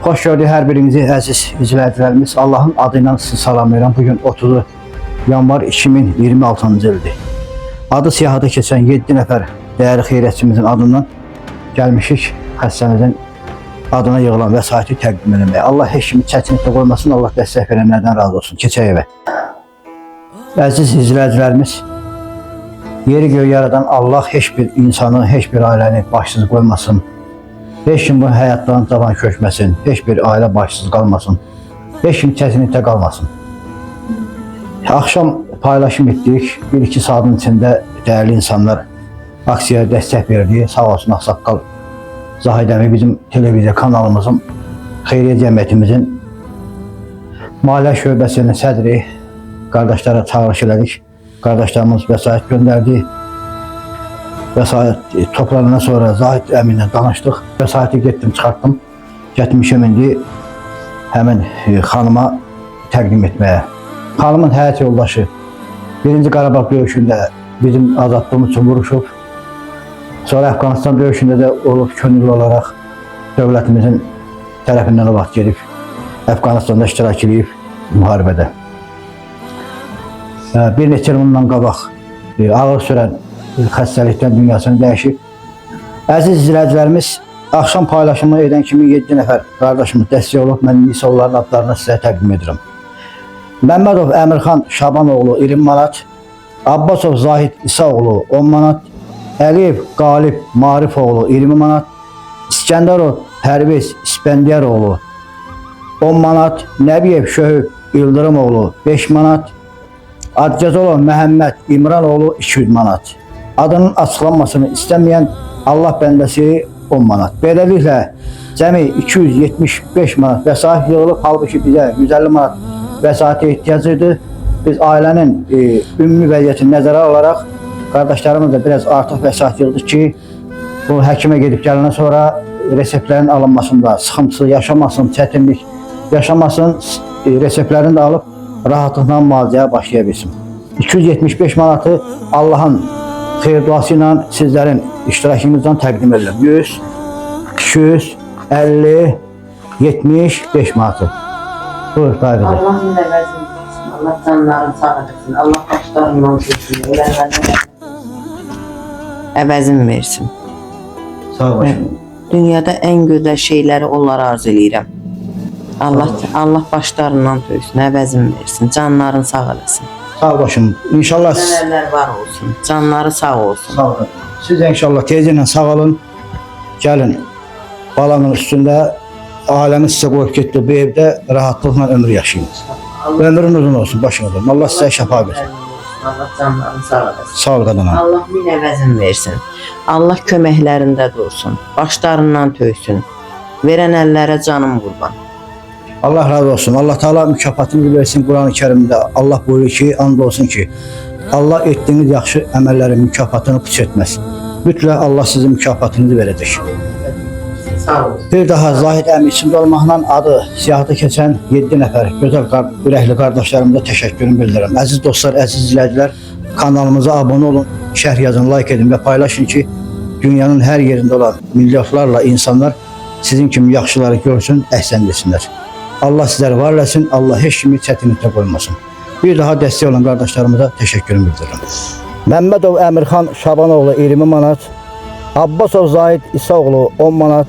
Hoş gördük hər birinizi əziz izləyicilərimiz. Allahın adıyla sizi salamlayıram. Bugün 30 yanvar 2026-cı ildir. Adı siyahıda keçən 7 nəfər dəyərli xeyriyyətçimizin adından gəlmişik xəstəmizin adına yığılan vəsaiti təqdim etməyə. Allah heç kimi çətinlikdə qoymasın, Allah dəstək verənlərdən razı olsun. Keçək evə. Əziz izləyicilərimiz, yeri göğü yaradan Allah heç bir insanı, heç bir ailəni başsız qoymasın. Heç kim bu həyatdan cavan köçməsin, heç bir ailə başsız qalmasın, heç kim çətinlikdə qalmasın. Akşam paylaşım etdik, 1-2 saatın içində dəyərli insanlar aksiyaya dəstək verdi. Sağ olsun Ağsaqqal Zahid əmi bizim televiziya kanalımızın, xeyriyyə cəmiyyətimizin maliyyə şöbəsinin sədri qardaşlara çağırış elədik. Qardaşlarımız vəsait göndərdi. Vəsait toplanandan sonra Zahid əminlə danışdıq. Vəsaiti getdim, çıxartdım. Getmişim indi həmin xanıma təqdim etməyə. Xanımın həyat yoldaşı 1-ci Qarabağ döyüşündə bizim azadlığımız üçün vuruşub. Sonra Əfqanistan döyüşündə də olub könüllü olaraq dövlətimizin tərəfindən o vaxt gedib Əfqanistanda iştirak edib müharibədə. Bir neçə il bundan qabaq ağır sürən xəstəlikdən dünyasını dəyişib. Əziz izləyicilərimiz, axşam paylaşımı edən kimi 7 nəfər qardaşımız dəstək olub. Mən isə onların adlarını sizə təqdim edirəm. Məmmədov Əmirxan Şabanoğlu 20 manat, Abbasov Zahid İsaoğlu 10 manat, Əliyev Qalib Marifoğlu 20 manat, İskəndərov Pərviz İspəndiyaroğlu 10 manat, Nəbiyev Şöhüb İldırımoğlu 5 manat, Adcazolov Məhəmməd İmranoğlu 200 manat. Adının açıqlanmasını istəməyən Allah bəndəsi 10 manat. Beləliklə cəmi 275 manat vəsait yığılıb, halbuki bizə 150 manat vəsaitə ehtiyacıydı. Biz ailənin ümumi vəziyyətini nəzərə alaraq qardaşlarımız da biraz artıq vəsait yığdıq ki, bu həkimə gedib gələndən sonra reseptlərin alınmasında sıxıntısı yaşamasın, çətinlik yaşamasın, reseptlərini də alıb rahatlıqla müalicəyə başlaya bilsin. 275 manatı Allahın xeyir duası ilə sizlərin iştirakınızdan təqdim edirəm. 100, 200, 50, 75 manatı. Buyur, qayıqdır. Allah minə vəzin versin, Allah canlarını sağ edesin, Allah başlarından versin, ölənlərdən əvəzin versin. Sağ ol başım. Dünyada ən gözəl şeyləri onlara arzu edirəm. Allah başlarından versin, əvəzin versin, canlarını sağ eləsin. Sağ ol başım. İnşallah Nələr var olsun, canları sağ olsun. sağ olun. Siz də inşallah tezlə sağ olun. Gəlin. Balanın üstündə aləmi sizə qoyub getdi. Bu evdə rahatlıqla ömür yaşayın. Ömrün uzun olsun, başınız olsun. Allah sizə şəfa versin. Allah canlarını sağ eləsin. Sağ ol qadına. Allah min əvəzin versin. Allah köməklərində dursun, başlarından töysün. Verən əllərə canım qurban. Allah razı olsun. Allah Teala mükafatını versin. Kur'an-ı Kerim'de Allah buyuruyor ki, and olsun ki Allah ettiğiniz yaxşı əməllərin mükafatını puç etməz. Mütləq Allah sizin mükafatınızı verəcək. Sağ olun. Bir daha Zahid əmi içində olmaqla adı siyahıda keçən 7 nəfər gözəl ürəkli qardaşlarımıza təşəkkürümü bildirirəm. Əziz dostlar, əziz izləyicilər, kanalımıza abunə olun, şərh yazın, like edin və paylaşın ki, dünyanın hər yerində olan milyonlarla insanlar sizin kimi yaxşıları görsün, əhsən desinlər. Allah sizləri var eləsin, Allah heç kimi çətinlikdə qoymasın. Bir daha dəstək olan qardaşlarımıza təşəkkürümü bildirirəm. Məmmədov Əmirxan Şabanoğlu 20 manat, Abbasov Zahid İsaoğlu 10 manat,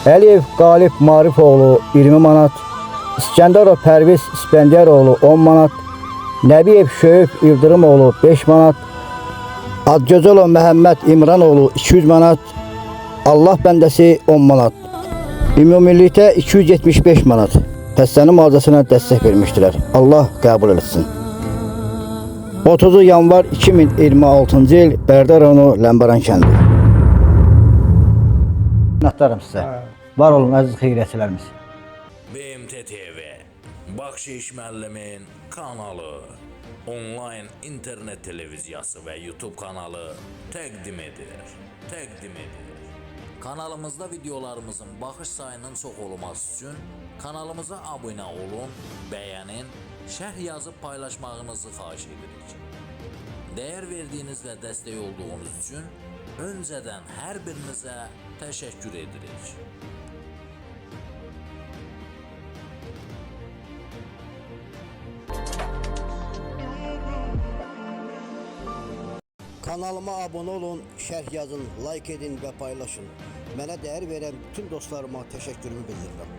Əliyev Qalib Marifoğlu 20 manat, İskəndərov Pərviz İspəndiyaroğlu 10 manat, Nəbiyev Şöhüb İldırımoğlu 5 manat, Adcazolov Məhəmməd İmranoğlu 200 manat, Allah bəndəsi 10 manat. Ümumilikdə 275 manat xəstənin müalicəsinə dəstək vermişdilər. Allah qəbul etsin. 30 yanvar 2026-cı il Bərdə rayonu Ləmbəran kəndi. Minnətdarım sizə. Var olun əziz xeyriyyətçilərimiz. BMT TV Baxşiş müəllimin kanalı, onlayn internet televiziyası və YouTube kanalı təqdim edir. Kanalımızda videolarımızın baxış sayının çox olması üçün kanalımıza abunə olun, bəyənin, şərh yazıb paylaşmağınızı xahiş edirik. Dəyər verdiyiniz və dəstək olduğunuz üçün öncədən hər birinizə təşəkkür edirik. Kanalıma abone olun, şərh yazın, like edin və paylaşın. Mənə dəyər verən bütün dostlarıma təşəkkürümü bildirirəm.